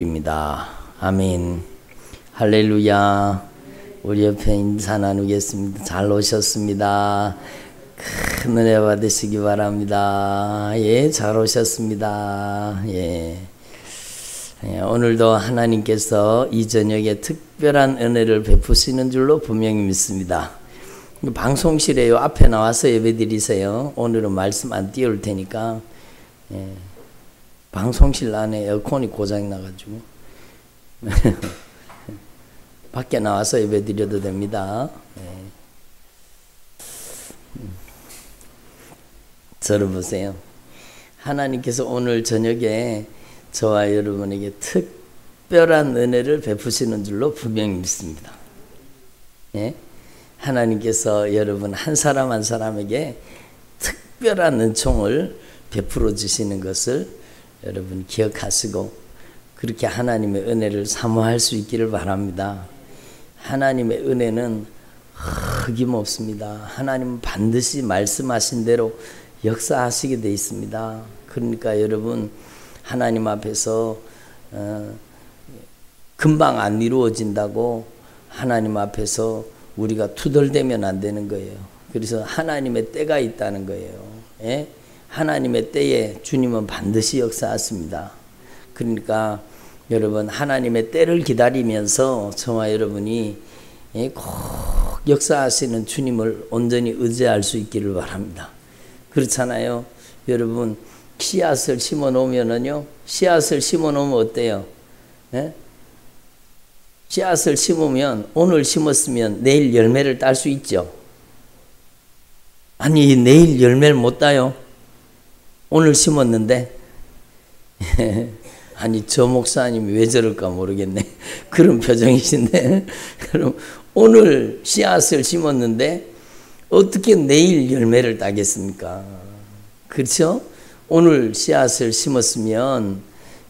입니다. 아멘. 할렐루야. 우리 옆에 인사 나누겠습니다. 잘 오셨습니다. 큰 은혜 받으시기 바랍니다. 예, 잘 오셨습니다. 예. 오늘도 하나님께서 이 저녁에 특별한 은혜를 베푸시는 줄로 분명히 믿습니다. 방송실에 요 앞에 나와서 예배 드리세요. 오늘은 말씀 안 띄울 테니까. 예. 방송실 안에 에어컨이 고장이 나가지고 밖에 나와서 예배 드려도 됩니다. 네. 저를 보세요. 하나님께서 오늘 저녁에 저와 여러분에게 특별한 은혜를 베푸시는 줄로 분명히 믿습니다. 예? 하나님께서 여러분 한 사람 한 사람에게 특별한 은총을 베풀어 주시는 것을 여러분 기억하시고 그렇게 하나님의 은혜를 사모할 수 있기를 바랍니다. 하나님의 은혜는 흑임없습니다. 하나님은 반드시 말씀하신 대로 역사하시게 되어 있습니다. 그러니까 여러분 하나님 앞에서 금방 안 이루어진다고 하나님 앞에서 우리가 투덜대면 안 되는 거예요. 그래서 하나님의 때가 있다는 거예요. 예? 하나님의 때에 주님은 반드시 역사하십니다. 그러니까 여러분 하나님의 때를 기다리면서 저와 여러분이 꼭 역사하시는 주님을 온전히 의지할 수 있기를 바랍니다. 그렇잖아요. 여러분 씨앗을 심어 놓으면은요, 씨앗을 심어 놓으면 어때요? 예? 씨앗을 심으면 오늘 심었으면 내일 열매를 딸 수 있죠. 아니 내일 열매를 못 따요. 오늘 심었는데 아니 저 목사님이 왜 저럴까 모르겠네. 그런 표정이신데 그럼 오늘 씨앗을 심었는데 어떻게 내일 열매를 따겠습니까? 그렇죠? 오늘 씨앗을 심었으면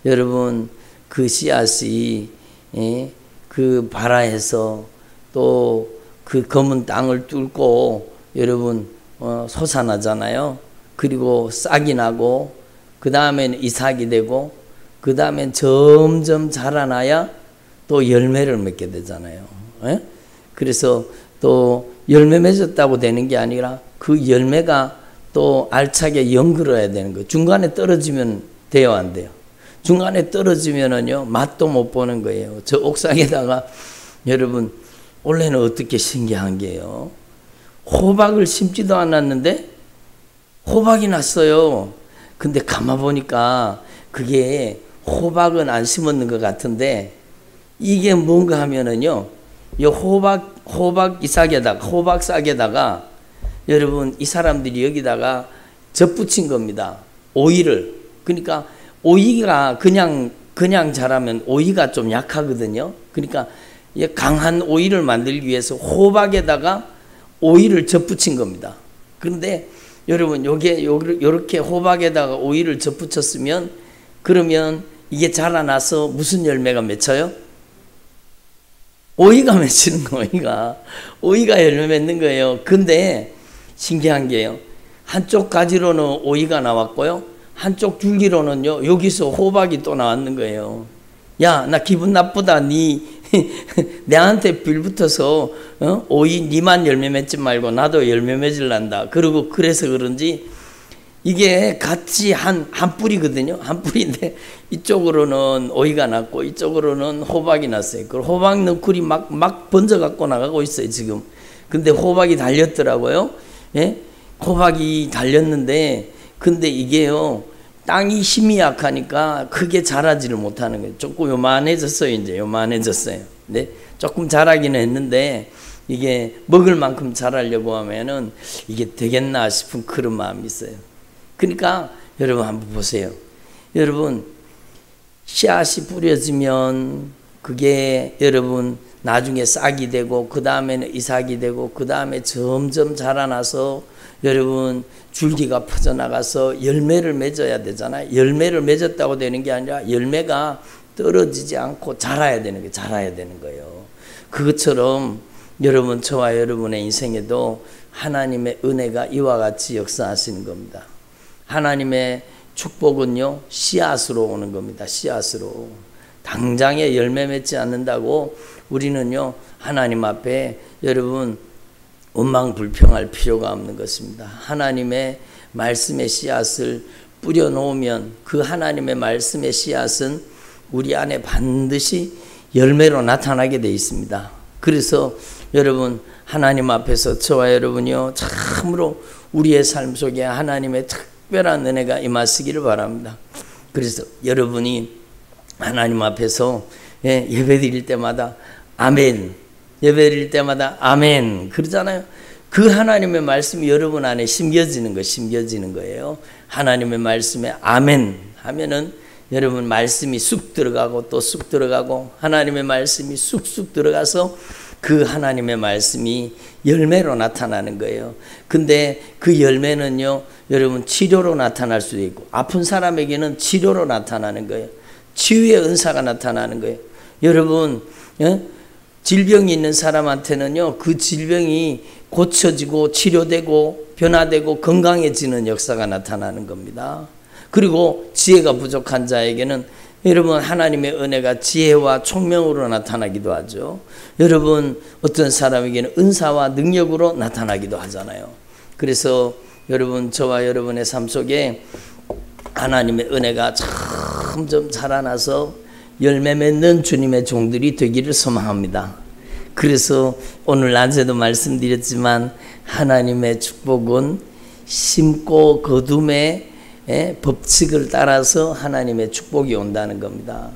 여러분 그 씨앗이 그 바라에서 또 그 검은 땅을 뚫고 여러분 솟아나잖아요. 그리고 싹이 나고 그 다음에는 이삭이 되고 그 다음엔 점점 자라나야 또 열매를 맺게 되잖아요. 예? 그래서 또 열매 맺었다고 되는 게 아니라 그 열매가 또 알차게 연그러야 되는 거예요. 중간에 떨어지면 돼요, 안 돼요? 중간에 떨어지면은요 맛도 못 보는 거예요. 저 옥상에다가 여러분 원래는 어떻게 신기한 게요. 호박을 심지도 않았는데 호박이 났어요. 근데 가만 보니까 그게 호박은 안 심었는 것 같은데 이게 뭔가 하면은요, 이 호박 이삭에다가 호박 싹에다가 여러분 이 사람들이 여기다가 젖붙인 겁니다. 오이를. 그러니까 오이가 그냥 자라면 오이가 좀 약하거든요. 그러니까 강한 오이를 만들기 위해서 호박에다가 오이를 젖붙인 겁니다. 그런데 여러분 요렇게 호박에다가 오이를 덧붙였으면 그러면 이게 자라나서 무슨 열매가 맺혀요? 오이가 맺히는 거예요. 오이가 열매 맺는 거예요. 근데 신기한 게요, 한쪽 가지로는 오이가 나왔고요, 한쪽 줄기로는요 여기서 호박이 또 나왔는 거예요. 야, 나 기분 나쁘다. 내한테 빌붙어서 오이 니만 열매 맺지 말고 나도 열매 맺을란다. 그리고 그래서 그런지 이게 같이 한 뿌리거든요. 한 뿌리인데 이쪽으로는 오이가 났고 이쪽으로는 호박이 났어요. 그 호박 너쿨이 막 번져 갖고 나가고 있어요 지금. 근데 호박이 달렸더라고요. 예? 호박이 달렸는데 근데 이게요 땅이 힘이 약하니까 크게 자라지를 못하는 거예요. 조금 요만해졌어요. 이제 요만해졌어요. 네? 조금 자라기는 했는데 이게 먹을 만큼 자라려고 하면은 이게 되겠나 싶은 그런 마음이 있어요. 그러니까 여러분 한번 보세요. 여러분 씨앗이 뿌려지면 그게 여러분 나중에 싹이 되고 그 다음에는 이삭이 되고 그 다음에 점점 자라나서 여러분 줄기가 퍼져나가서 열매를 맺어야 되잖아요. 열매를 맺었다고 되는 게 아니라 열매가 떨어지지 않고 자라야 되는 거예요. 그것처럼 여러분 저와 여러분의 인생에도 하나님의 은혜가 이와 같이 역사하시는 겁니다. 하나님의 축복은요 씨앗으로 오는 겁니다. 씨앗으로. 당장에 열매 맺지 않는다고 우리는요 하나님 앞에 여러분 원망불평할 필요가 없는 것입니다. 하나님의 말씀의 씨앗을 뿌려놓으면 그 하나님의 말씀의 씨앗은 우리 안에 반드시 열매로 나타나게 되어 있습니다. 그래서 여러분 하나님 앞에서 저와 여러분이요 참으로 우리의 삶 속에 하나님의 특별한 은혜가 임하시기를 바랍니다. 그래서 여러분이 하나님 앞에서 예배 드릴 때마다 아멘, 예배 드릴 때마다 아멘 그러잖아요. 그 하나님의 말씀이 여러분 안에 심겨지는 거예요. 하나님의 말씀에 아멘 하면은 여러분 말씀이 쑥 들어가고 또 쑥 들어가고 하나님의 말씀이 쑥쑥 들어가서 그 하나님의 말씀이 열매로 나타나는 거예요. 근데 그 열매는요 여러분 치료로 나타날 수도 있고 아픈 사람에게는 치료로 나타나는 거예요. 치유의 은사가 나타나는 거예요. 여러분 질병이 있는 사람한테는요 그 질병이 고쳐지고 치료되고 변화되고 건강해지는 역사가 나타나는 겁니다. 그리고 지혜가 부족한 자에게는 여러분 하나님의 은혜가 지혜와 총명으로 나타나기도 하죠. 여러분 어떤 사람에게는 은사와 능력으로 나타나기도 하잖아요. 그래서 여러분 저와 여러분의 삶 속에 하나님의 은혜가 점점 자라나서 열매 맺는 주님의 종들이 되기를 소망합니다. 그래서 오늘 낮에도 말씀드렸지만 하나님의 축복은 심고 거둠의 법칙을 따라서 하나님의 축복이 온다는 겁니다.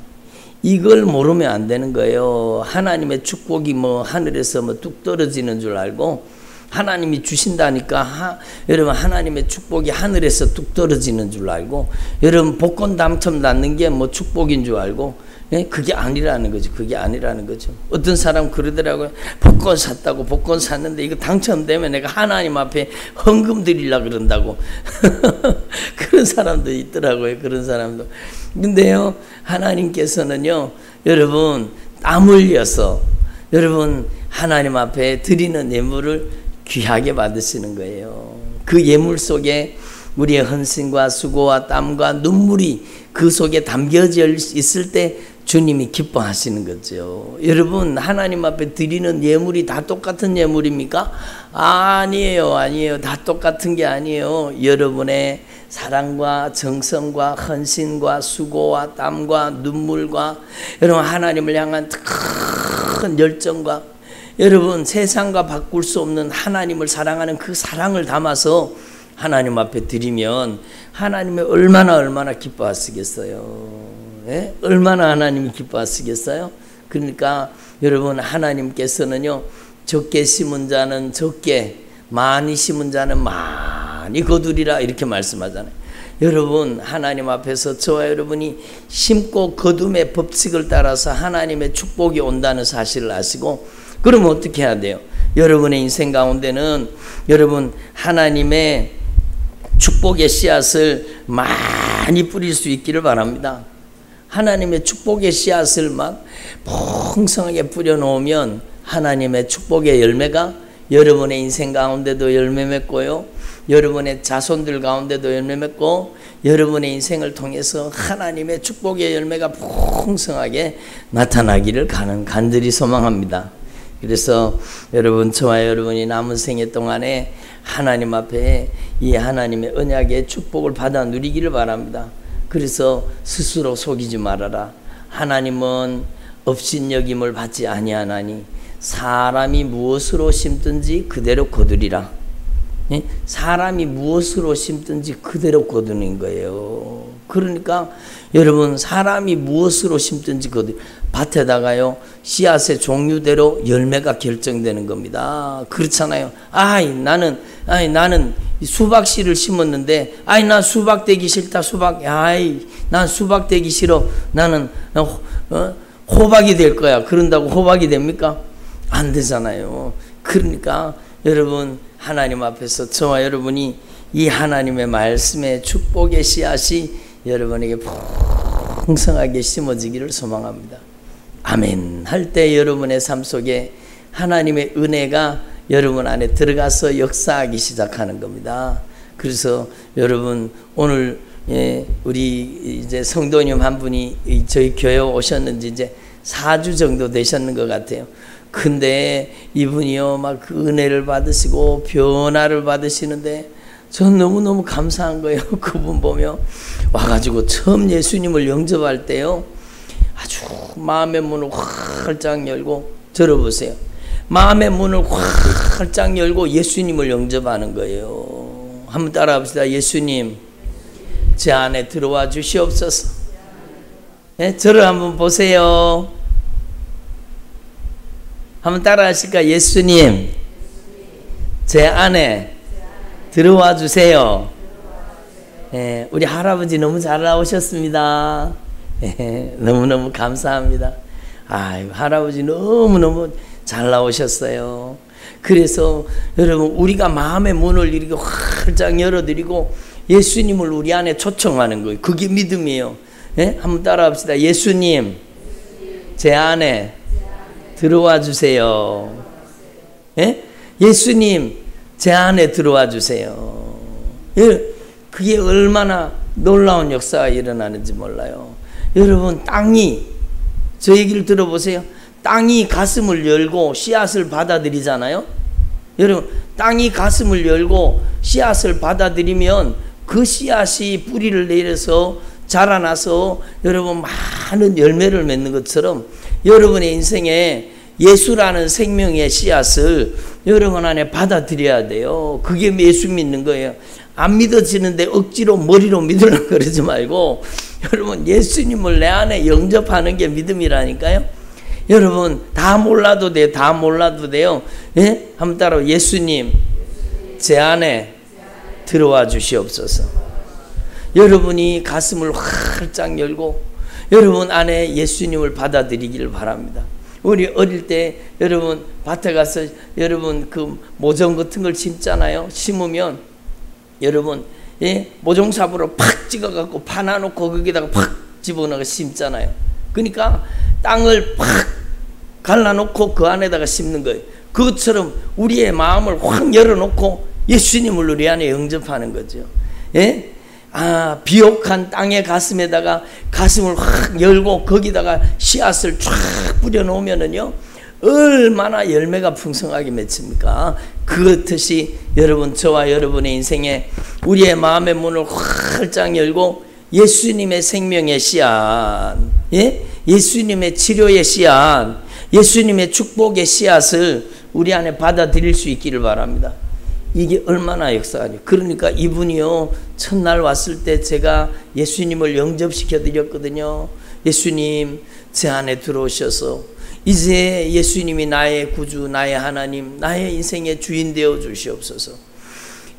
이걸 모르면 안 되는 거예요. 하나님의 축복이 뭐 하늘에서 뭐 뚝 떨어지는 줄 알고 하나님이 주신다니까 여러분 하나님의 축복이 하늘에서 뚝 떨어지는 줄 알고 여러분 복권 당첨 받는 게 뭐 축복인 줄 알고 그게 아니라는 거죠. 그게 아니라는 거죠. 어떤 사람 그러더라고요. 복권 샀다고 복권 샀는데 이거 당첨되면 내가 하나님 앞에 헌금 드리려고 그런다고. 그런 사람도 있더라고요. 그런 사람도. 근데요 하나님께서는요 여러분 땀 흘려서 여러분 하나님 앞에 드리는 예물을 귀하게 받으시는 거예요. 그 예물 속에 우리의 헌신과 수고와 땀과 눈물이 그 속에 담겨져 있을 때 주님이 기뻐하시는 거죠. 여러분 하나님 앞에 드리는 예물이 다 똑같은 예물입니까? 아니에요. 다 똑같은 게 아니에요. 여러분의 사랑과 정성과 헌신과 수고와 땀과 눈물과 여러분 하나님을 향한 큰 열정과 여러분 세상과 바꿀 수 없는 하나님을 사랑하는 그 사랑을 담아서 하나님 앞에 드리면 하나님이 얼마나 기뻐하시겠어요. 얼마나 하나님이 기뻐하시겠어요. 그러니까 여러분 하나님께서는요 적게 심은 자는 적게 많이 심은 자는 많이 거두리라 이렇게 말씀하잖아요. 여러분 하나님 앞에서 저와 여러분이 심고 거둠의 법칙을 따라서 하나님의 축복이 온다는 사실을 아시고 그러면 어떻게 해야 돼요? 여러분의 인생 가운데는 여러분 하나님의 축복의 씨앗을 많이 뿌릴 수 있기를 바랍니다. 하나님의 축복의 씨앗을 막 풍성하게 뿌려놓으면 하나님의 축복의 열매가 여러분의 인생 가운데도 열매 맺고요. 여러분의 자손들 가운데도 열매 맺고 여러분의 인생을 통해서 하나님의 축복의 열매가 풍성하게 나타나기를 간절히 소망합니다. 그래서 여러분 저와 여러분이 남은 생애 동안에 하나님 앞에 이 하나님의 언약의 축복을 받아 누리기를 바랍니다. 그래서 스스로 속이지 말아라. 하나님은 업신여김을 받지 아니하나니 사람이 무엇으로 심든지 그대로 거두리라. 사람이 무엇으로 심든지 그대로 거두는 거예요. 그러니까 여러분 사람이 무엇으로 심든지 거두 밭에다가요 씨앗의 종류대로 열매가 결정되는 겁니다. 그렇잖아요. 나는 수박 씨를 심었는데 난 수박 되기 싫다. 난 수박 되기 싫어. 나는 호박이 될 거야. 그런다고 호박이 됩니까? 안 되잖아요. 그러니까 여러분 하나님 앞에서 저와 여러분이 이 하나님의 말씀의 축복의 씨앗이 여러분에게 풍성하게 심어지기를 소망합니다. 아멘 할 때 여러분의 삶 속에 하나님의 은혜가 여러분 안에 들어가서 역사하기 시작하는 겁니다. 그래서 여러분 오늘 예, 우리 이제 성도님 한 분이 저희 교회 오셨는지 이제 4주 정도 되셨는 것 같아요. 근데 이분이요, 막 그 은혜를 받으시고 변화를 받으시는데 전 너무너무 감사한 거예요. 그분 보며 와가지고 처음 예수님을 영접할 때요, 아주 마음의 문을 활짝 열고, 들어보세요. 마음의 문을 활짝 열고 예수님을 영접하는 거예요. 한번 따라 합시다. 예수님, 제 안에 들어와 주시옵소서. 네, 저를 한번 보세요. 한번 따라 하실까? 예수님, 제 안에 들어와 주세요. 네, 우리 할아버지 너무 잘 나오셨습니다. 네, 너무너무 감사합니다. 아유, 할아버지 너무너무 잘 나오셨어요. 그래서 여러분, 우리가 마음의 문을 이렇게 활짝 열어드리고 예수님을 우리 안에 초청하는 거예요. 그게 믿음이에요. 네? 한번 따라 합시다. 예수님, 제 안에 들어와 주세요. 네? 예수님, 제 안에 들어와 주세요. 그게 얼마나 놀라운 역사가 일어나는지 몰라요. 여러분, 땅이, 저 얘기를 들어보세요. 땅이 가슴을 열고 씨앗을 받아들이잖아요. 여러분, 땅이 가슴을 열고 씨앗을 받아들이면 그 씨앗이 뿌리를 내려서 자라나서 여러분 많은 열매를 맺는 것처럼 여러분의 인생에 예수라는 생명의 씨앗을 여러분 안에 받아들여야 돼요. 그게 예수 믿는 거예요. 안 믿어지는데 억지로 머리로 믿으려고 그러지 말고 여러분, 예수님을 내 안에 영접하는 게 믿음이라니까요. 여러분, 다 몰라도 돼요. 다 몰라도 돼요. 예? 한번 따라. 예수님, 제 안에 들어와 주시옵소서. 여러분이 가슴을 활짝 열고 여러분 안에 예수님을 받아들이기를 바랍니다. 우리 어릴 때 여러분 밭에 가서 여러분 그 모종 같은 걸 심잖아요. 심으면 여러분, 예? 모종삽으로 팍 찍어갖고 파놔놓고 거기다가 팍 집어넣어 심잖아요. 그러니까 땅을 팍 갈라놓고 그 안에다가 심는 거예요. 그것처럼 우리의 마음을 확 열어놓고 예수님을 우리 안에 영접하는 거죠. 예? 아, 비옥한 땅의 가슴에다가 가슴을 확 열고 거기다가 씨앗을 쫙 뿌려놓으면은요, 얼마나 열매가 풍성하게 맺힙니까? 그렇듯이 여러분, 저와 여러분의 인생에 우리의 마음의 문을 활짝 열고 예수님의 생명의 씨앗, 예? 예수님의 치료의 씨앗, 예수님의 축복의 씨앗을 우리 안에 받아들일 수 있기를 바랍니다. 이게 얼마나 역사하죠. 그러니까 이분이요, 첫날 왔을 때 제가 예수님을 영접시켜 드렸거든요. 예수님, 제 안에 들어오셔서 이제 예수님이 나의 구주, 나의 하나님, 나의 인생의 주인 되어 주시옵소서.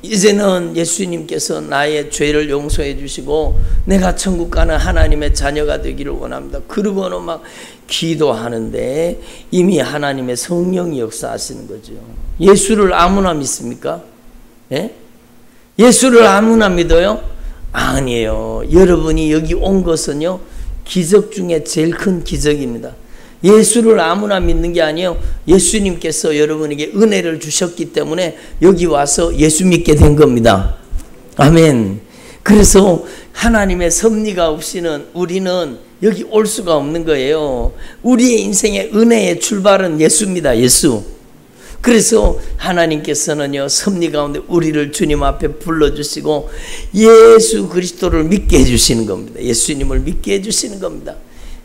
이제는 예수님께서 나의 죄를 용서해 주시고 내가 천국 가는 하나님의 자녀가 되기를 원합니다. 그러고는 막 기도하는데 이미 하나님의 성령이 역사하시는 거죠. 예수를 아무나 믿습니까? 예? 예수를 아무나 믿어요? 아니에요. 여러분이 여기 온 것은요, 기적 중에 제일 큰 기적입니다. 예수를 아무나 믿는 게 아니에요. 예수님께서 여러분에게 은혜를 주셨기 때문에 여기 와서 예수 믿게 된 겁니다. 아멘. 그래서 하나님의 섭리가 없이는 우리는 여기 올 수가 없는 거예요. 우리의 인생의 은혜의 출발은 예수입니다. 예수. 그래서 하나님께서는요, 섭리 가운데 우리를 주님 앞에 불러주시고 예수 그리스도를 믿게 해주시는 겁니다. 예수님을 믿게 해주시는 겁니다.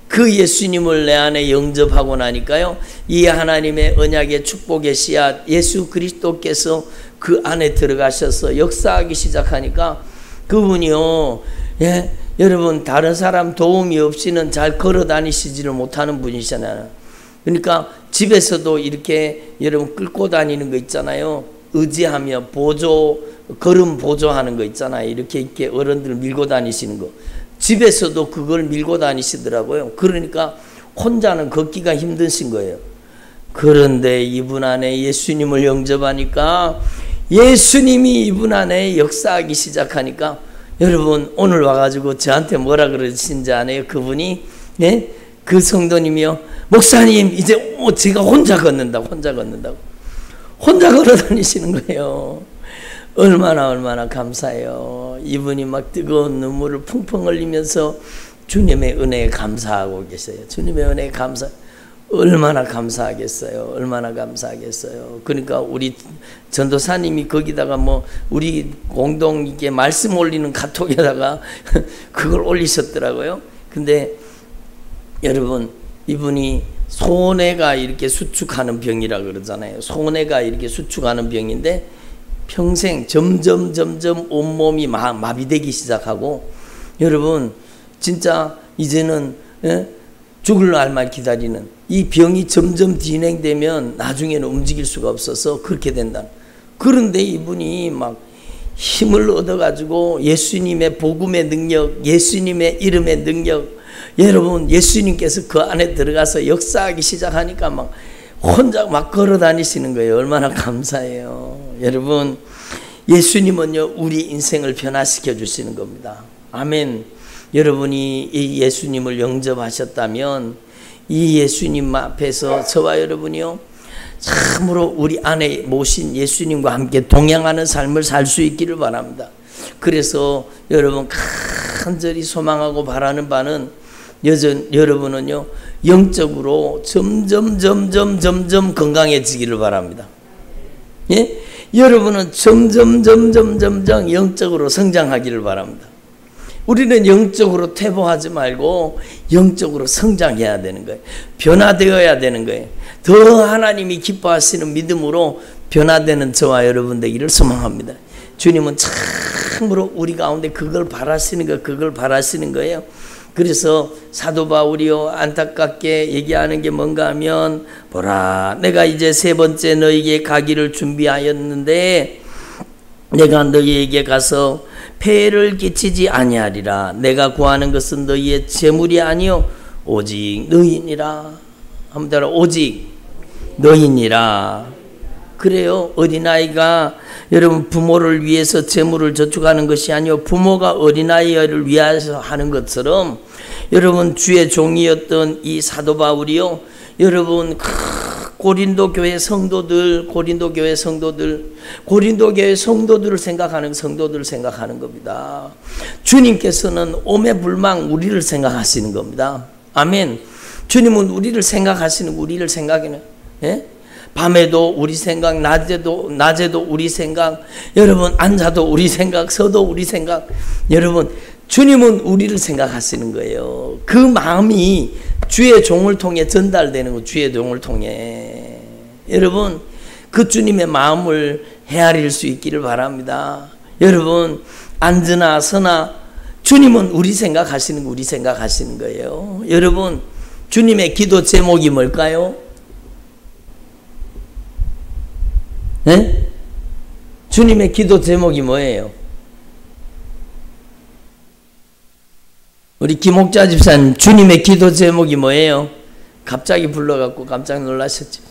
그 예수님을 내 안에 영접하고 나니까요, 이 하나님의 언약의 축복의 씨앗 예수 그리스도께서 그 안에 들어가셔서 역사하기 시작하니까 그분이요, 예? 여러분, 다른 사람 도움이 없이는 잘 걸어 다니시지를 못하는 분이잖아요. 그러니까 집에서도 이렇게 여러분 끌고 다니는 거 있잖아요. 의지하며 걸음 보조하는 거 있잖아요. 이렇게 어른들 밀고 다니시는 거. 집에서도 그걸 밀고 다니시더라고요. 그러니까 혼자는 걷기가 힘드신 거예요. 그런데 이분 안에 예수님을 영접하니까 예수님이 이분 안에 역사하기 시작하니까 여러분, 오늘 와가지고 저한테 뭐라 그러신지 아네요. 그분이, 네? 그 성도님이요, 목사님, 이제 제가 혼자 걷는다고 혼자 걸어 다니시는 거예요. 얼마나 감사해요. 이분이 막 뜨거운 눈물을 펑펑 흘리면서 주님의 은혜에 감사하고 계세요. 주님의 은혜에 얼마나 감사하겠어요. 얼마나 감사하겠어요. 그러니까 우리 전도사님이 거기다가 뭐 우리 공동 이게 말씀 올리는 카톡에다가 그걸 올리셨더라고요. 근데 여러분, 이분이 손해가 이렇게 수축하는 병이라 그러잖아요. 손해가 이렇게 수축하는 병인데 평생 점점 온몸이 마비되기 시작하고, 여러분 진짜 이제는 죽을 날만 기다리는 이 병이 점점 진행되면 나중에는 움직일 수가 없어서 그렇게 된다. 그런데 이분이 막 힘을 얻어가지고 예수님의 복음의 능력, 예수님의 이름의 능력, 여러분 예수님께서 그 안에 들어가서 역사하기 시작하니까 막 혼자 막 걸어 다니시는 거예요. 얼마나 감사해요. 여러분, 예수님은요 우리 인생을 변화시켜 주시는 겁니다. 아멘. 여러분이 이 예수님을 영접하셨다면 이 예수님 앞에서 저와 여러분이요 참으로 우리 안에 모신 예수님과 함께 동행하는 삶을 살 수 있기를 바랍니다. 그래서 여러분 간절히 소망하고 바라는 바는 여러분은요 영적으로 점점 건강해지기를 바랍니다. 예? 여러분은 점점 영적으로 성장하기를 바랍니다. 우리는 영적으로 퇴보하지 말고 영적으로 성장해야 되는 거예요. 변화되어야 되는 거예요. 더 하나님이 기뻐하시는 믿음으로 변화되는 저와 여러분 되기를 소망합니다. 주님은 참으로 우리 가운데 그걸 바라시는 거예요. 그래서 사도 바울이요 안타깝게 얘기하는 게 뭔가 하면, 보라 내가 이제 세 번째 너희에게 가기를 준비하였는데 내가 너희에게 가서 폐해를 끼치지 아니하리라. 내가 구하는 것은 너희의 재물이 아니요 오직 너희니라. 한번 따라, 오직 너희니라. 그래요. 어린아이가 여러분 부모를 위해서 재물을 저축하는 것이 아니요 부모가 어린아이를 위해서 하는 것처럼, 여러분 주의 종이었던 이 사도 바울이요 여러분 고린도 교회 성도들을 생각하는 성도들을 생각하는 겁니다. 주님께서는 오매불망 우리를 생각하시는 겁니다. 아멘. 주님은 우리를 생각하시는, 우리를 생각하는, 예? 밤에도 우리 생각, 낮에도 우리 생각, 여러분 앉아도 우리 생각, 서도 우리 생각, 여러분 주님은 우리를 생각하시는 거예요. 그 마음이 주의 종을 통해 전달되는 거, 주의 종을 통해. 여러분 그 주님의 마음을 헤아릴 수 있기를 바랍니다. 여러분 앉으나 서나 주님은 우리 생각하시는 거예요. 여러분 주님의 기도 제목이 뭘까요? 네? 주님의 기도 제목이 뭐예요? 우리 김옥자 집사님 주님의 기도 제목이 뭐예요? 갑자기 불러갖고 깜짝 놀라셨죠?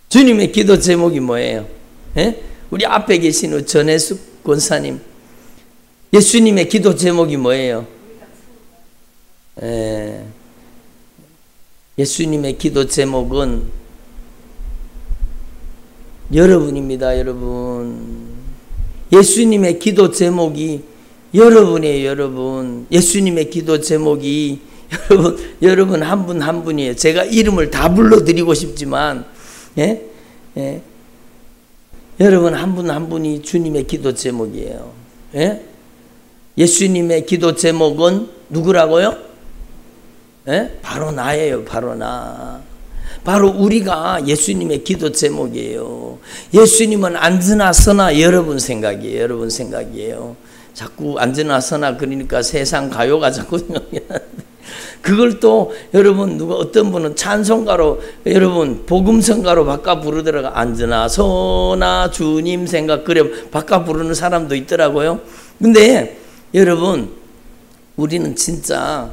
주님의 기도 제목이 뭐예요? 예? 우리 앞에 계신 전혜숙 권사님 예수님의 기도 제목이 뭐예요? 예수님의 기도 제목은 여러분입니다. 여러분 예수님의 기도 제목이 여러분이에요. 여러분 예수님의 기도 제목이 여러분 한 분 한 분이에요. 제가 이름을 다 불러드리고 싶지만 여러분 한 분 한 분이 주님의 기도 제목이에요. 예수님의 기도 제목은 누구라고요? 바로 나예요. 바로 나. 바로 우리가 예수님의 기도 제목이에요. 예수님은 앉으나 서나 여러분 생각이에요. 여러분 생각이에요. 자꾸 앉으나 서나 그러니까 세상 가요가 자꾸 생각이 나는데, 그걸 또 여러분 어떤 분은 찬송가로, 여러분 복음성가로 바꿔 부르더라가. 앉으나 서나 주님 생각, 그래 바꿔 부르는 사람도 있더라고요. 근데 여러분 우리는 진짜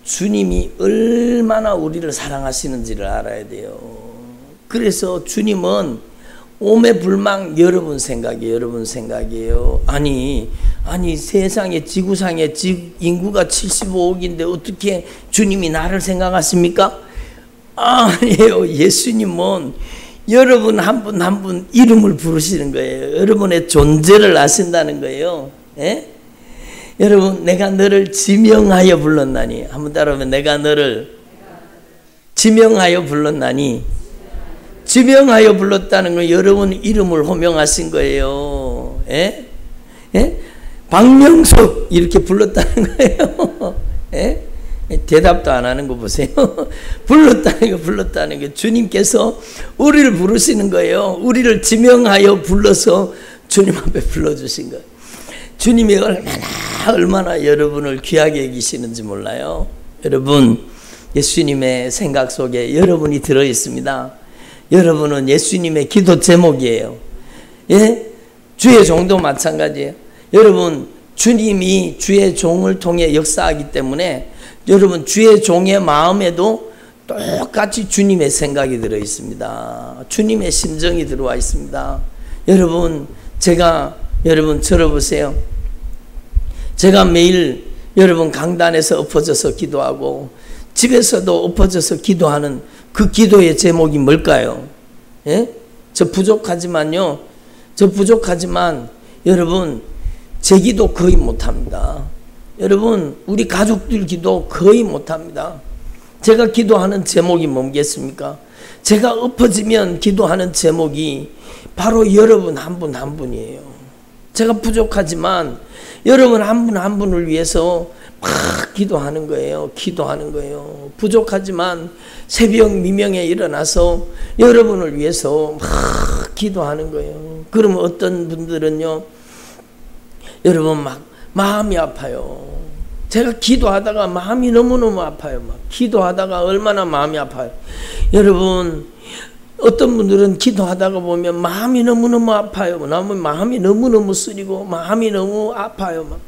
주님이 얼마나 우리를 사랑하시는지를 알아야 돼요. 그래서 주님은 오매불망 여러분 생각이에요. 여러분 생각이에요. 아니 세상에 지구상에 인구가 75억인데 어떻게 주님이 나를 생각하십니까? 아니에요. 예수님은 여러분 한 분 한 분 이름을 부르시는 거예요. 여러분의 존재를 아신다는 거예요. 예? 여러분, 내가 너를 지명하여 불렀나니. 한번 따라하면, 내가 너를 지명하여 불렀나니. 지명하여 불렀다는 건 여러분 이름을 호명하신 거예요. 예? 예? 박명수 이렇게 불렀다는 거예요. 예? 대답도 안 하는 거 보세요. 불렀다는 게 주님께서 우리를 부르시는 거예요. 우리를 지명하여 불러서 주님 앞에 불러주신 거예요. 주님이 얼마나 여러분을 귀하게 여기시는지 몰라요. 여러분, 예수님의 생각 속에 여러분이 들어있습니다. 여러분은 예수님의 기도 제목이에요. 예? 주의 종도 마찬가지예요. 여러분, 주님이 주의 종을 통해 역사하기 때문에 여러분 주의 종의 마음에도 똑같이 주님의 생각이 들어 있습니다. 주님의 심정이 들어와 있습니다. 여러분, 여러분 들어보세요. 제가 매일 여러분 강단에서 엎어져서 기도하고 집에서도 엎어져서 기도하는 그 기도의 제목이 뭘까요? 예? 저 부족하지만 여러분 제 기도 거의 못합니다. 여러분, 우리 가족들 기도 거의 못합니다. 제가 기도하는 제목이 뭐겠습니까? 제가 엎어지면 기도하는 제목이 바로 여러분 한 분 한 분이에요. 제가 부족하지만 여러분 한 분 한 분을 위해서 막 기도하는 거예요. 부족하지만 새벽 미명에 일어나서 여러분을 위해서 막 기도하는 거예요. 그러면 어떤 분들은요, 여러분 막 마음이 아파요. 제가 기도하다가 마음이 너무너무 아파요. 기도하다가 얼마나 마음이 아파요. 여러분, 어떤 분들은 기도하다가 보면 마음이 너무너무 아파요. 마음이 너무너무 쓰리고 마음이 너무 아파요.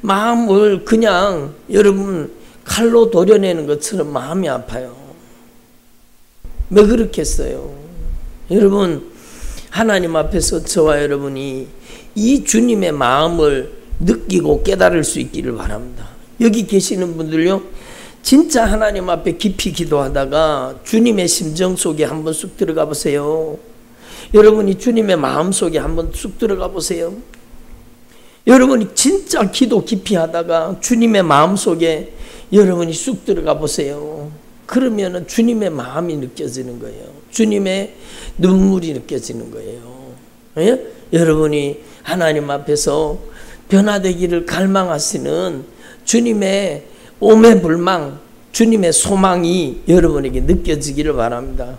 마음을 그냥 여러분 칼로 도려내는 것처럼 마음이 아파요. 왜 그렇겠어요? 여러분, 하나님 앞에서 저와 여러분이 이 주님의 마음을 느끼고 깨달을 수 있기를 바랍니다. 여기 계시는 분들요, 진짜 하나님 앞에 깊이 기도하다가 주님의 심정 속에 한번 쑥 들어가 보세요. 여러분이 주님의 마음 속에 한번 쑥 들어가 보세요. 여러분이 진짜 기도 깊이 하다가 주님의 마음 속에 여러분이 쑥 들어가 보세요. 그러면은 주님의 마음이 느껴지는 거예요. 주님의 눈물이 느껴지는 거예요. 예? 여러분이 하나님 앞에서 변화되기를 갈망하시는 주님의 오매불망, 주님의 소망이 여러분에게 느껴지기를 바랍니다.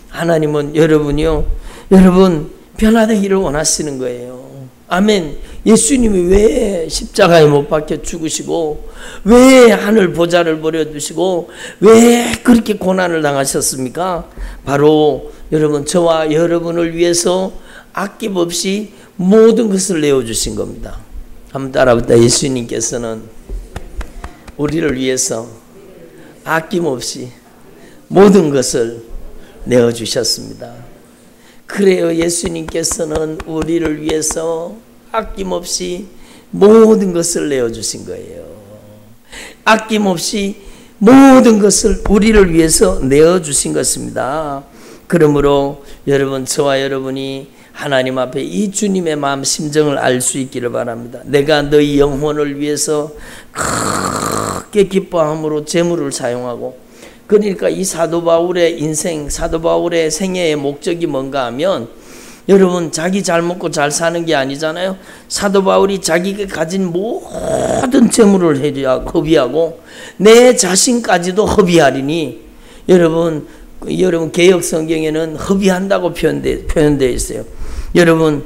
하나님은 여러분 변화되기를 원하시는 거예요. 아멘. 예수님이 왜 십자가에 못 박혀 죽으시고 왜 하늘 보좌를 버려두시고 왜 그렇게 고난을 당하셨습니까? 바로 여러분, 저와 여러분을 위해서 아낌없이 모든 것을 내어주신 겁니다. 한번 따라합니다. 예수님께서는 우리를 위해서 아낌없이 모든 것을 내어주셨습니다. 그래요. 예수님께서는 우리를 위해서 아낌없이 모든 것을 내어주신 거예요. 아낌없이 모든 것을 우리를 위해서 내어주신 것입니다. 그러므로 여러분, 저와 여러분이 하나님 앞에 이 주님의 마음 심정을 알 수 있기를 바랍니다. 내가 너희 영혼을 위해서 크게 기뻐함으로 재물을 사용하고, 그러니까 이 사도 바울의 인생, 사도 바울의 생애의 목적이 뭔가 하면 여러분, 자기 잘 먹고 잘 사는 게 아니잖아요. 사도 바울이 자기가 가진 모든 재물을 허비하고 내 자신까지도 허비하리니, 여러분 개역 성경에는 허비한다고 표현되어 있어요. 여러분,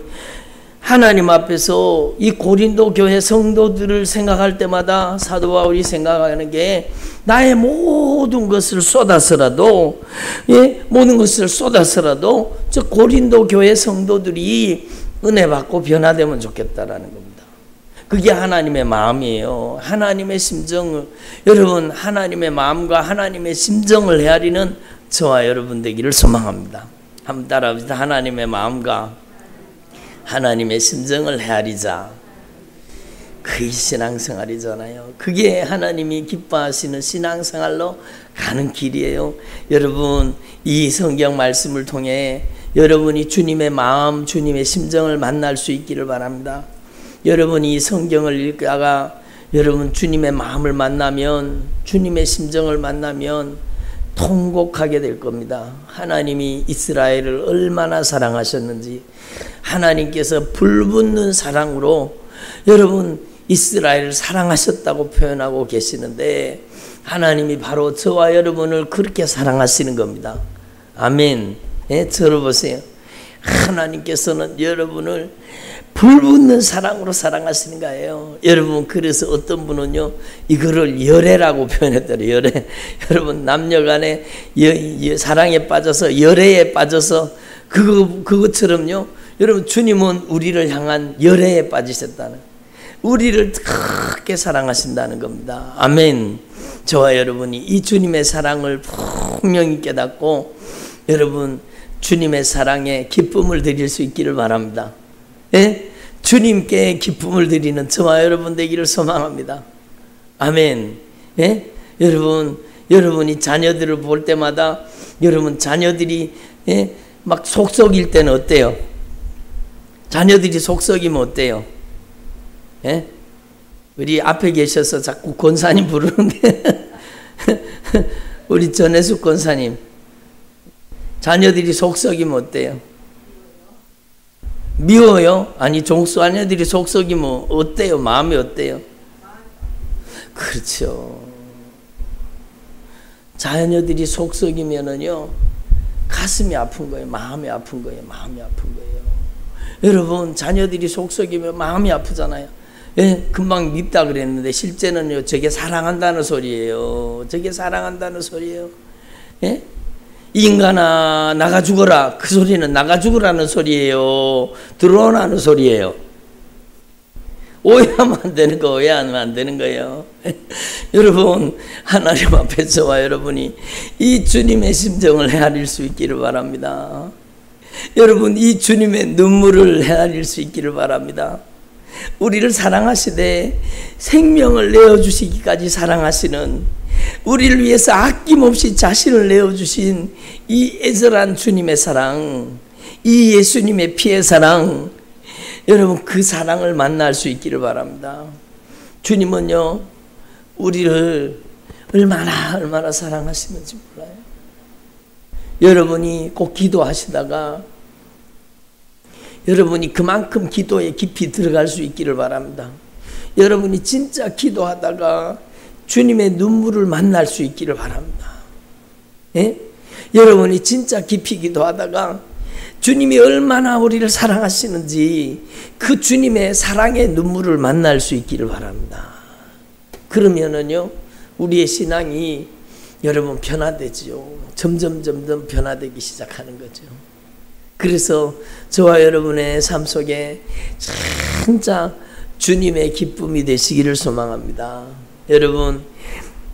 하나님 앞에서 이 고린도 교회 성도들을 생각할 때마다 사도 바울이 생각하는 게, 나의 모든 것을 쏟아서라도, 모든 것을 쏟아서라도 저 고린도 교회 성도들이 은혜 받고 변화되면 좋겠다라는 겁니다. 그게 하나님의 마음이에요. 하나님의 심정을, 여러분, 하나님의 마음과 하나님의 심정을 헤아리는 저와 여러분 되기를 소망합니다. 한번 따라합시다. 하나님의 마음과 하나님의 심정을 헤아리자. 그게 신앙생활이잖아요. 그게 하나님이 기뻐하시는 신앙생활로 가는 길이에요. 여러분, 이 성경 말씀을 통해 여러분이 주님의 마음, 주님의 심정을 만날 수 있기를 바랍니다. 여러분이 성경을 읽다가 여러분 주님의 마음을 만나면, 주님의 심정을 만나면 통곡하게 될 겁니다. 하나님이 이스라엘을 얼마나 사랑하셨는지, 하나님께서 불붙는 사랑으로 여러분 이스라엘을 사랑하셨다고 표현하고 계시는데, 하나님이 바로 저와 여러분을 그렇게 사랑하시는 겁니다. 아멘. 예, 들어보세요. 하나님께서는 여러분을 불붙는 사랑으로 사랑하시는 거예요. 여러분, 그래서 어떤 분은요, 이거를 열애라고 표현했더래요. 열애. 여러분, 남녀 간에 사랑에 빠져서, 열애에 빠져서, 그것처럼요, 여러분, 주님은 우리를 향한 열애에 빠지셨다는, 우리를 크게 사랑하신다는 겁니다. 아멘. 저와 여러분이 이 주님의 사랑을 분명히 깨닫고, 여러분, 주님의 사랑에 기쁨을 드릴 수 있기를 바랍니다. 예? 주님께 기쁨을 드리는 저와 여러분 되기를 소망합니다. 아멘. 예? 여러분이 자녀들을 볼 때마다, 여러분 자녀들이 막 속썩일 때는 어때요? 자녀들이 속썩이면 어때요? 예? 우리 앞에 계셔서 자꾸 권사님 부르는데 우리 전혜숙 권사님, 자녀들이 속썩이면 어때요? 미워요? 아니, 종수 자녀들이 속썩이면 어때요? 마음이 어때요? 그렇죠. 자녀들이 속썩이면은요, 가슴이 아픈 거예요. 마음이 아픈 거예요. 마음이 아픈 거예요. 여러분, 자녀들이 속썩이면 마음이 아프잖아요. 예, 금방 밉다 그랬는데 실제는요, 저게 사랑한다는 소리예요. 저게 사랑한다는 소리예요. 예? 인간아 나가 죽어라, 그 소리는 나가 죽으라는 소리예요. 들어오라는 소리예요. 오해하면 안 되는 거, 오해하면 안 되는 거예요. 여러분, 하나님 앞에 저와 여러분이 이 주님의 심정을 헤아릴 수 있기를 바랍니다. 여러분, 이 주님의 눈물을 헤아릴 수 있기를 바랍니다. 우리를 사랑하시되 생명을 내어주시기까지 사랑하시는, 우리를 위해서 아낌없이 자신을 내어주신 이 애절한 주님의 사랑, 이 예수님의 피의 사랑, 여러분 그 사랑을 만날 수 있기를 바랍니다. 주님은요, 우리를 얼마나 사랑하시는지 몰라요. 여러분이 꼭 기도하시다가 여러분이 그만큼 기도에 깊이 들어갈 수 있기를 바랍니다. 여러분이 진짜 기도하다가 주님의 눈물을 만날 수 있기를 바랍니다. 예? 여러분이 진짜 깊이 기도하다가 주님이 얼마나 우리를 사랑하시는지 그 주님의 사랑의 눈물을 만날 수 있기를 바랍니다. 그러면은요, 우리의 신앙이 여러분 변화되지요. 점점 변화되기 시작하는 거죠. 그래서 저와 여러분의 삶 속에 진짜 주님의 기쁨이 되시기를 소망합니다. 여러분,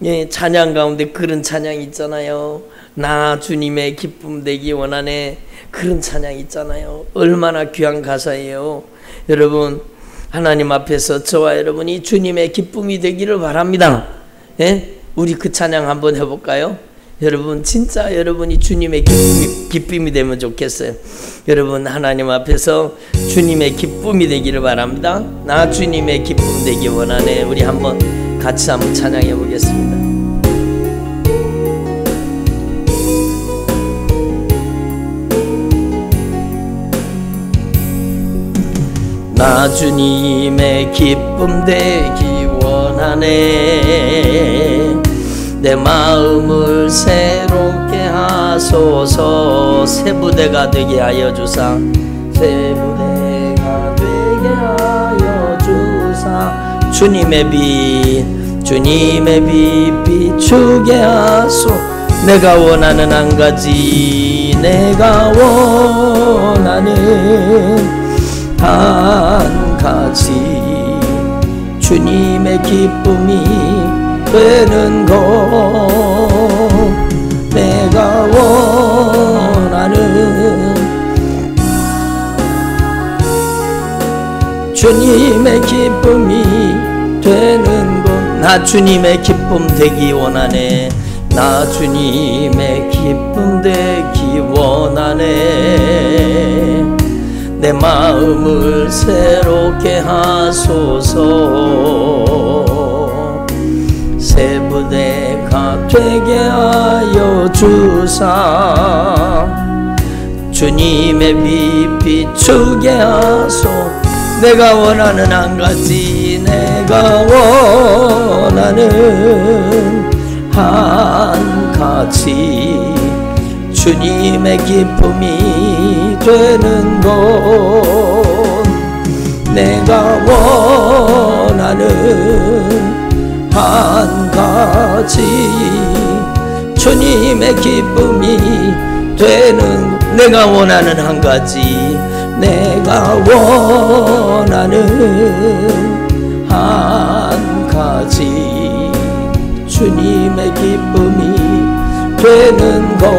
예, 찬양 가운데 그런 찬양 있잖아요. 나 주님의 기쁨 되기 원하네. 그런 찬양 있잖아요. 얼마나 귀한 가사예요. 여러분, 하나님 앞에서 저와 여러분이 주님의 기쁨이 되기를 바랍니다. 예? 우리 그 찬양 한번 해볼까요? 여러분, 진짜 여러분이 주님의 기쁨이 되면 좋겠어요. 여러분, 하나님 앞에서 주님의 기쁨이 되기를 바랍니다. 나 주님의 기쁨 되기 원하네. 우리 한번 같이 한번 찬양해 보겠습니다. 나 주님의 기쁨 되기 원하네. 내 마음을 새롭게 하소서. 새 부대가 되게 하여 주사. 새 부대가 되게 하여 주사. 주님의 빛 비추게 하소. 내가 원하는 한 가지, 내가 원하는 한 가지, 주님의 기쁨이 되는 것. 내가 원하는 주님의 기쁨이 되는 것. 나 주님의 기쁨 되기 원하네. 나 주님의 기쁨 되기 원하네. 내 마음을 새롭게 하소서. 새 부대가 되게 하여 주사. 주님의 빛 비추게 하소. 내가 원하는 한 가지, 내가 원하는 한 가지, 주님의 기쁨이 되는 것. 내가 원하는 한 가지, 주님의 기쁨이 되는 것. 내가 원하는 한 가지, 내가 원하는 한 가지, 주님의 기쁨이 되는 것.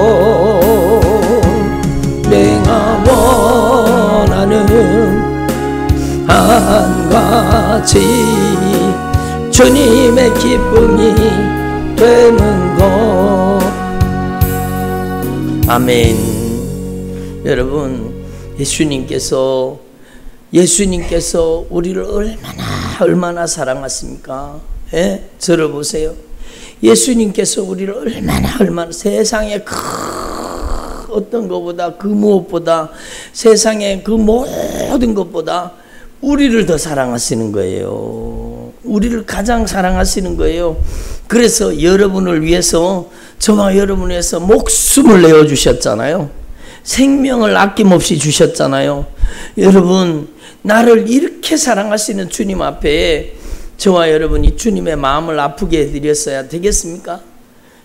내가 원하는 한 가지, 주님의 기쁨이 되는 것. 아멘. 여러분, 예수님께서 우리를 얼마나 사랑하십니까? 예? 저를 보세요. 예수님께서 우리를 얼마나 세상에 어떤 것보다, 그 무엇보다, 세상에 그 모든 것보다 우리를 더 사랑하시는 거예요. 우리를 가장 사랑하시는 거예요. 그래서 여러분을 위해서, 저와 여러분을 위해서 목숨을 내어주셨잖아요. 생명을 아낌없이 주셨잖아요. 여러분, 나를 이렇게 사랑하시는 주님 앞에 저와 여러분이 주님의 마음을 아프게 해드렸어야 되겠습니까?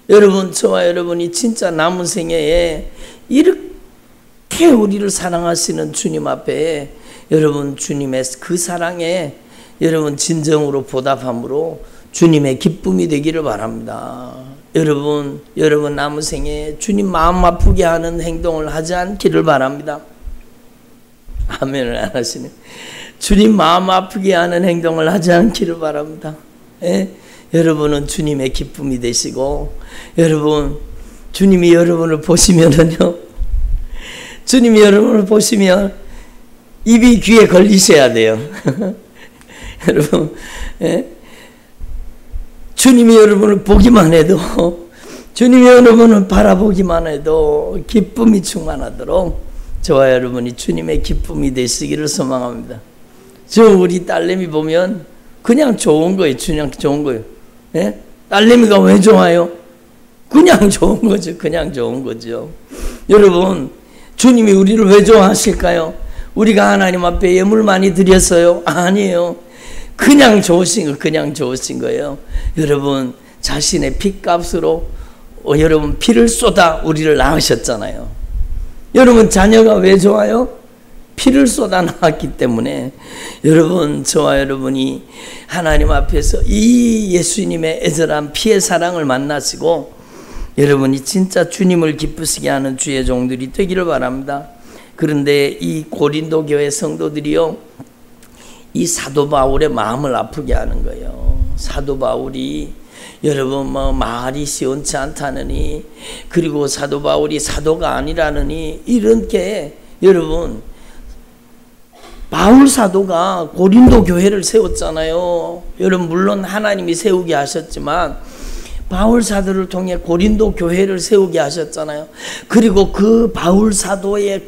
여러분, 저와 여러분이 진짜 남은 생애에 이렇게 우리를 사랑하시는 주님 앞에 여러분, 주님의 그 사랑에 여러분 진정으로 보답함으로 주님의 기쁨이 되기를 바랍니다. 여러분 남은 생에 주님 마음 아프게 하는 행동을 하지 않기를 바랍니다. 아멘을 안 하시네. 주님 마음 아프게 하는 행동을 하지 않기를 바랍니다. 예? 여러분은 주님의 기쁨이 되시고, 여러분, 주님이 여러분을 보시면은요, 주님이 여러분을 보시면 입이 귀에 걸리셔야 돼요. 여러분, 예? 주님이 여러분을 보기만 해도, 주님이 여러분을 바라보기만 해도 기쁨이 충만하도록 저와 여러분이 주님의 기쁨이 되시기를 소망합니다. 저 우리 딸내미 보면 그냥 좋은 거예요. 그냥 좋은 거예요. 예? 딸내미가 왜 좋아요? 그냥 좋은 거죠. 그냥 좋은 거죠. 여러분, 주님이 우리를 왜 좋아하실까요? 우리가 하나님 앞에 예물 많이 드렸어요? 아니에요. 그냥 좋으신 거예요. 여러분, 자신의 피값으로 여러분 피를 쏟아 우리를 낳으셨잖아요. 여러분, 자녀가 왜 좋아요? 피를 쏟아 낳았기 때문에. 여러분, 저와 여러분이 하나님 앞에서 이 예수님의 애절한 피의 사랑을 만나시고 여러분이 진짜 주님을 기쁘시게 하는 주의 종들이 되기를 바랍니다. 그런데 이 고린도 교회 성도들이요, 이 사도 바울의 마음을 아프게 하는 거예요. 사도 바울이 여러분 말이 시원치 않다느니, 그리고 사도 바울이 사도가 아니라느니, 이런 게 여러분, 바울 사도가 고린도 교회를 세웠잖아요. 여러분, 물론 하나님이 세우게 하셨지만 바울 사도를 통해 고린도 교회를 세우게 하셨잖아요. 그리고 그 바울 사도의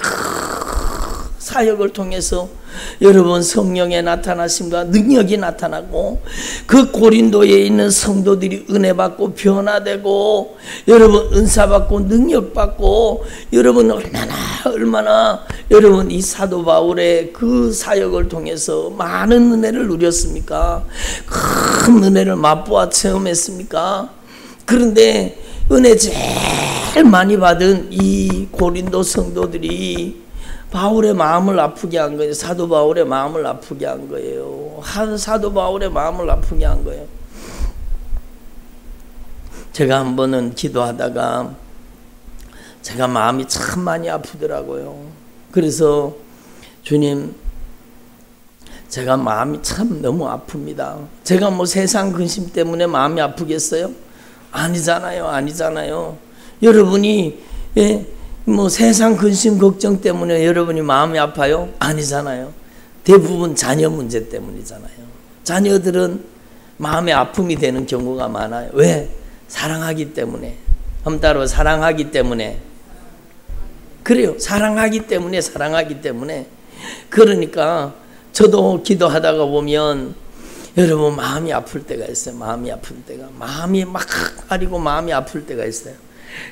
사역을 통해서 여러분 성령의 나타나심과 능력이 나타나고 그 고린도에 있는 성도들이 은혜 받고 변화되고 여러분 은사 받고 능력 받고 여러분 얼마나 여러분 이 사도 바울의 그 사역을 통해서 많은 은혜를 누렸습니까? 큰 은혜를 맛보아 체험했습니까? 그런데 은혜 제일 많이 받은 이 고린도 성도들이 바울의 마음을 아프게 한 거예요. 사도 바울의 마음을 아프게 한 거예요. 사도 바울의 마음을 아프게 한 거예요. 제가 한 번은 기도하다가 제가 마음이 참 많이 아프더라고요. 그래서 주님, 제가 마음이 참 너무 아픕니다. 제가 뭐 세상 근심 때문에 마음이 아프겠어요? 아니잖아요. 아니잖아요. 여러분이 뭐 세상 근심 걱정 때문에 여러분이 마음이 아파요? 아니잖아요. 대부분 자녀 문제 때문이잖아요. 자녀들은 마음의 아픔이 되는 경우가 많아요. 왜? 사랑하기 때문에. 한번 따로 사랑하기 때문에. 그래요. 사랑하기 때문에. 그러니까 저도 기도하다가 보면 여러분 마음이 아플 때가 있어요. 마음이 막 아리고 마음이 아플 때가 있어요.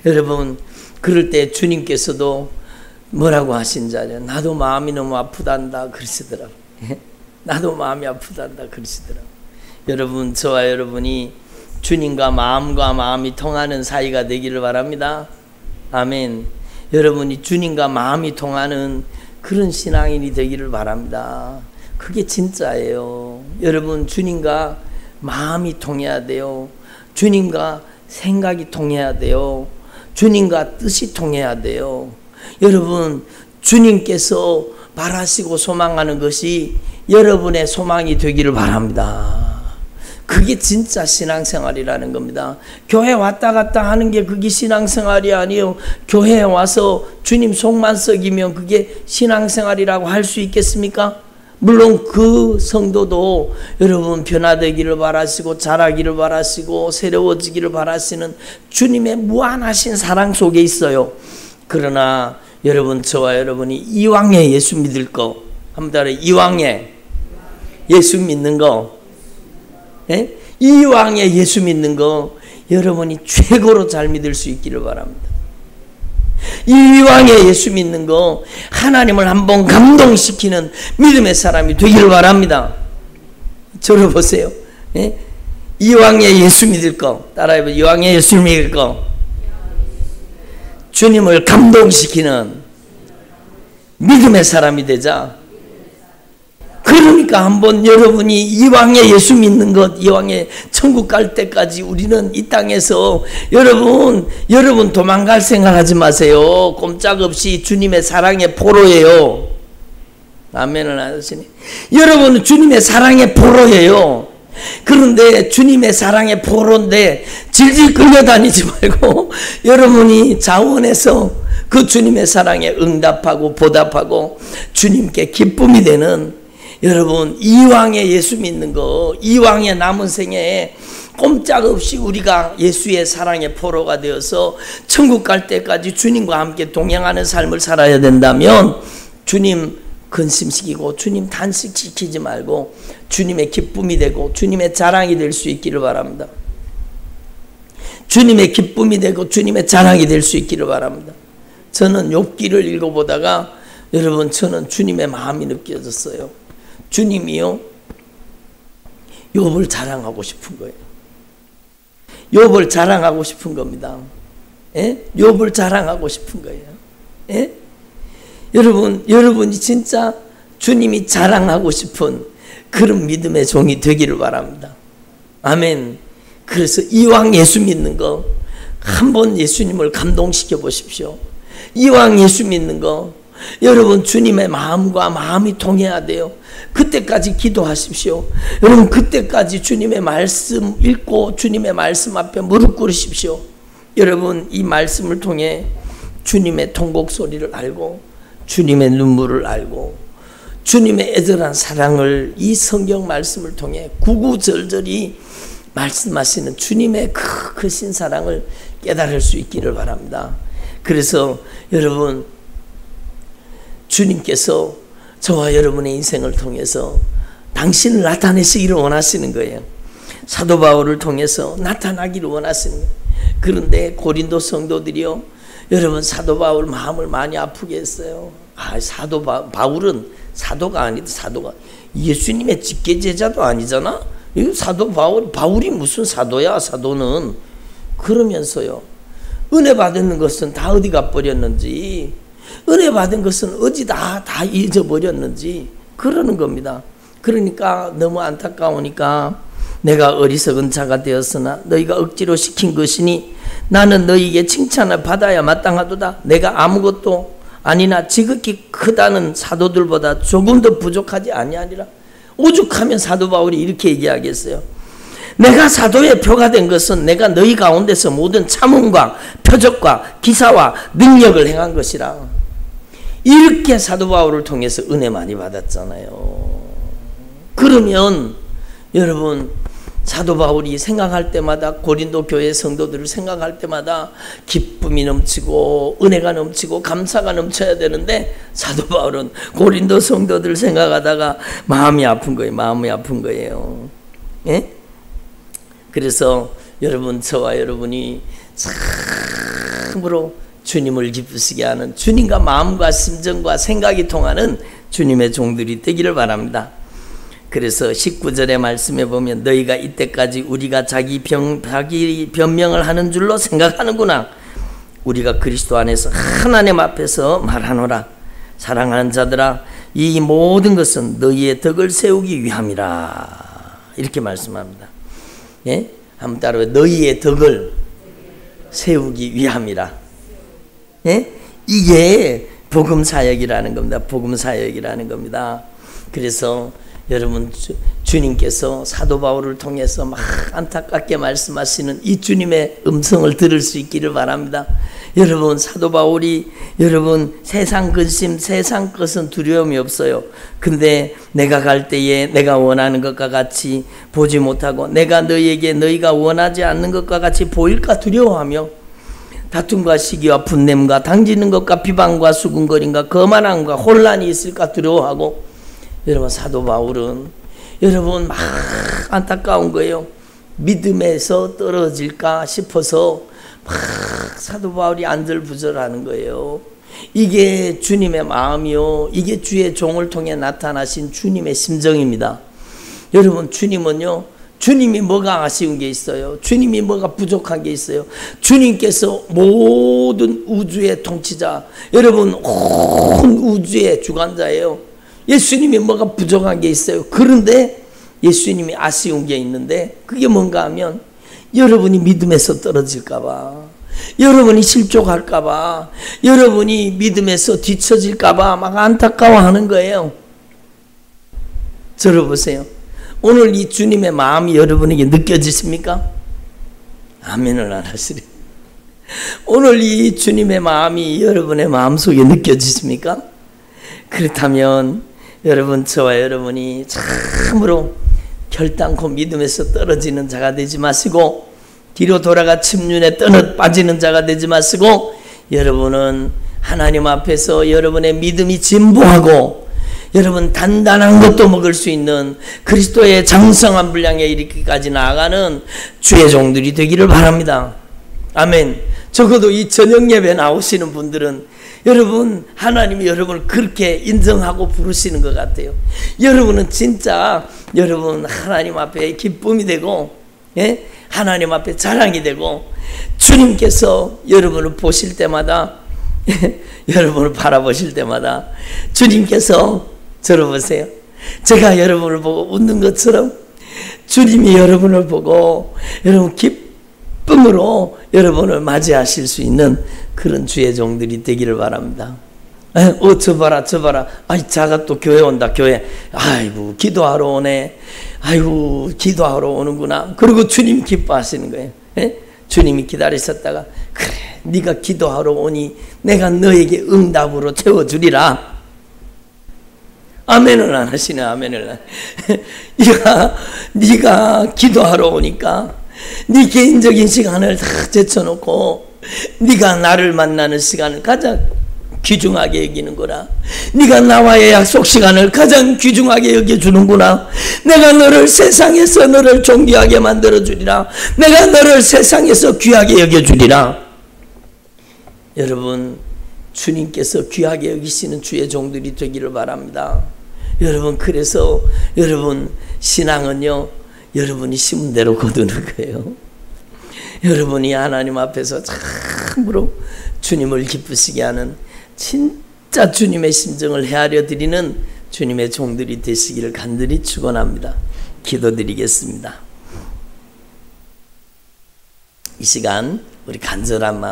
여러분 그럴 때 주님께서도 뭐라고 하신 자냐? 나도 마음이 너무 아프단다 그러시더라고요. 나도 마음이 아프단다 그러시더라고요. 여러분 저와 여러분이 주님과 마음이 통하는 사이가 되기를 바랍니다. 아멘. 여러분이 주님과 마음이 통하는 그런 신앙인이 되기를 바랍니다. 그게 진짜예요. 여러분 주님과 마음이 통해야 돼요. 주님과 생각이 통해야 돼요. 주님과 뜻이 통해야 돼요. 여러분 주님께서 바라시고 소망하는 것이 여러분의 소망이 되기를 바랍니다. 그게 진짜 신앙생활이라는 겁니다. 교회 왔다 갔다 하는 게 그게 신앙생활이 아니에요. 교회에 와서 주님 속만 썩이면 그게 신앙생활이라고 할 수 있겠습니까? 물론 그 성도도 여러분 변화되기를 바라시고 자라기를 바라시고 새로워지기를 바라시는 주님의 무한하신 사랑 속에 있어요. 그러나 여러분 저와 여러분이 이왕에 예수 믿을 거 한번 따라 이왕에 예수 믿는 거 이왕에 예수 믿는 거 여러분이 최고로 잘 믿을 수 있기를 바랍니다. 이왕에 예수 믿는 거 하나님을 한번 감동시키는 믿음의 사람이 되기를 바랍니다. 저를 보세요. 이왕에 예수 믿을 거 따라해보세요. 이왕에 예수 믿을 거 주님을 감동시키는 믿음의 사람이 되자. 그러니까 한번 여러분이 이왕에 예수 믿는 것, 이왕에 천국 갈 때까지 우리는 이 땅에서 여러분 도망갈 생각하지 마세요. 꼼짝없이 주님의 사랑의 포로예요. 아멘을 안 하시니? 여러분은 주님의 사랑의 포로예요. 그런데 주님의 사랑의 포로인데 질질 끌려다니지 말고 여러분이 자원해서 그 주님의 사랑에 응답하고 보답하고 주님께 기쁨이 되는 여러분 이왕에 예수 믿는 거 이왕에 남은 생애에 꼼짝없이 우리가 예수의 사랑의 포로가 되어서 천국 갈 때까지 주님과 함께 동행하는 삶을 살아야 된다면 주님 근심시키고 주님 단식시키지 말고 주님의 기쁨이 되고 주님의 자랑이 될 수 있기를 바랍니다. 주님의 기쁨이 되고 주님의 자랑이 될 수 있기를 바랍니다. 저는 욥기를 읽어보다가 여러분 저는 주님의 마음이 느껴졌어요. 주님이요 욥을 자랑하고 싶은 거예요. 욥을 자랑하고 싶은 겁니다. 욥을 자랑하고 싶은 거예요. 여러분이 진짜 주님이 자랑하고 싶은 그런 믿음의 종이 되기를 바랍니다. 아멘. 그래서 이왕 예수 믿는 거 한번 예수님을 감동시켜 보십시오. 이왕 예수 믿는 거 여러분 주님의 마음과 마음이 통해야 돼요. 그때까지 기도하십시오. 여러분 그때까지 주님의 말씀 읽고 주님의 말씀 앞에 무릎 꿇으십시오. 여러분 이 말씀을 통해 주님의 통곡 소리를 알고 주님의 눈물을 알고 주님의 애절한 사랑을 이 성경 말씀을 통해 구구절절히 말씀하시는 주님의 크신 사랑을 깨달을 수 있기를 바랍니다. 그래서 여러분 주님께서 저와 여러분의 인생을 통해서 당신을 나타내시기를 원하시는 거예요. 사도 바울을 통해서 나타나기를 원하시는 거예요. 그런데 고린도 성도들이요 여러분 사도 바울 마음을 많이 아프게 했어요. 사도 바울은 사도가 아니다. 사도가 예수님의 직계제자도 아니잖아. 사도 바울이 무슨 사도야. 사도는 그러면서요 은혜 받는 것은 다 어디 가버렸는지 은혜 받은 것은 어디 다 잊어버렸는지 그러는 겁니다. 그러니까 너무 안타까우니까 내가 어리석은 자가 되었으나 너희가 억지로 시킨 것이니 나는 너희에게 칭찬을 받아야 마땅하도다. 내가 아무것도 아니나 지극히 크다는 사도들보다 조금 더 부족하지 아니하니라. 오죽하면 사도 바울이 이렇게 얘기하겠어요. 내가 사도의 표가 된 것은 내가 너희 가운데서 모든 참음과 표적과 기사와 능력을 행한 것이라. 이렇게 사도 바울을 통해서 은혜 많이 받았잖아요. 그러면 여러분, 사도 바울이 생각할 때마다, 고린도 교회 성도들을 생각할 때마다 기쁨이 넘치고 은혜가 넘치고 감사가 넘쳐야 되는데, 사도 바울은 고린도 성도들 생각하다가 마음이 아픈 거예요. 마음이 아픈 거예요. 예? 그래서 여러분, 저와 여러분이 참으로 주님을 기쁘시게 하는, 주님과 마음과 심정과 생각이 통하는 주님의 종들이 되기를 바랍니다. 그래서 19절의 말씀에 보면 너희가 이때까지 우리가 자기 변명을 하는 줄로 생각하는구나. 우리가 그리스도 안에서 하나님 앞에서 말하노라. 사랑하는 자들아, 이 모든 것은 너희의 덕을 세우기 위함이라. 이렇게 말씀합니다. 예? 한번 따라해. 너희의 덕을 세우기 위함이라. 예? 이게 복음사역이라는 겁니다. 복음사역이라는 겁니다. 그래서 여러분, 주님께서 사도 바울을 통해서 막 안타깝게 말씀하시는 이 주님의 음성을 들을 수 있기를 바랍니다. 여러분, 사도 바울이 여러분 세상 근심, 세상 것은 두려움이 없어요. 근데 내가 갈 때에 내가 원하는 것과 같이 보지 못하고 내가 너희에게 너희가 원하지 않는 것과 같이 보일까 두려워하며 다툼과 시기와 분냄과 당지는 것과 비방과 수군거림과 거만함과 혼란이 있을까 두려워하고. 여러분, 사도 바울은 여러분 막 안타까운 거예요. 믿음에서 떨어질까 싶어서 막 사도 바울이 안절부절하는 거예요. 이게 주님의 마음이요, 이게 주의 종을 통해 나타나신 주님의 심정입니다. 여러분, 주님은요, 주님이 뭐가 아쉬운 게 있어요? 주님이 뭐가 부족한 게 있어요? 주님께서 모든 우주의 통치자, 여러분 온 우주의 주관자예요. 예수님이 뭐가 부족한 게 있어요. 그런데 예수님이 아쉬운 게 있는데, 그게 뭔가 하면 여러분이 믿음에서 떨어질까 봐, 여러분이 실족할까 봐, 여러분이 믿음에서 뒤처질까 봐 막 안타까워하는 거예요. 들어보세요. 오늘 이 주님의 마음이 여러분에게 느껴지십니까? 아멘을 안 하시래. 오늘 이 주님의 마음이 여러분의 마음속에 느껴지십니까? 그렇다면 여러분, 저와 여러분이 참으로 결단코 믿음에서 떨어지는 자가 되지 마시고, 뒤로 돌아가 침륜에 빠지는 자가 되지 마시고, 여러분은 하나님 앞에서 여러분의 믿음이 진보하고 여러분 단단한 것도 먹을 수 있는 그리스도의 장성한 분량에 이르기까지 나아가는 주의 종들이 되기를 바랍니다. 아멘. 적어도 이 저녁 예배 나오시는 분들은 여러분, 하나님이 여러분을 그렇게 인정하고 부르시는 것 같아요. 여러분은 진짜 여러분 하나님 앞에 기쁨이 되고, 예? 하나님 앞에 자랑이 되고, 주님께서 여러분을 보실 때마다 여러분을 바라보실 때마다 주님께서 들어보세요. 제가 여러분을 보고 웃는 것처럼 주님이 여러분을 보고 여러분 기쁨으로 여러분을 맞이하실 수 있는 그런 주의 종들이 되기를 바랍니다. 저 봐라, 저 봐라. 아이, 자가 또 교회 온다, 교회. 아이고, 기도하러 오네. 아이고, 기도하러 오는구나. 그리고 주님 기뻐하시는 거예요. 예? 주님이 기다리셨다가, 그래, 네가 기도하러 오니 내가 너에게 응답으로 채워주리라. 아멘을 안 하시네, 아멘을 안. 네가 기도하러 오니까 네 개인적인 시간을 다 제쳐놓고 네가 나를 만나는 시간을 가장 귀중하게 여기는구나. 네가 나와의 약속 시간을 가장 귀중하게 여겨주는구나. 내가 너를 세상에서 너를 존귀하게 만들어주리라. 내가 너를 세상에서 귀하게 여겨주리라. 여러분, 주님께서 귀하게 여기시는 주의 종들이 되기를 바랍니다. 여러분, 그래서 여러분 신앙은요, 여러분이 심은 대로 거두는 거예요. 여러분이 하나님 앞에서 참으로 주님을 기쁘시게 하는 진짜 주님의 심정을 헤아려 드리는 주님의 종들이 되시기를 간절히 축원합니다. 기도드리겠습니다. 이 시간 우리 간절한 마음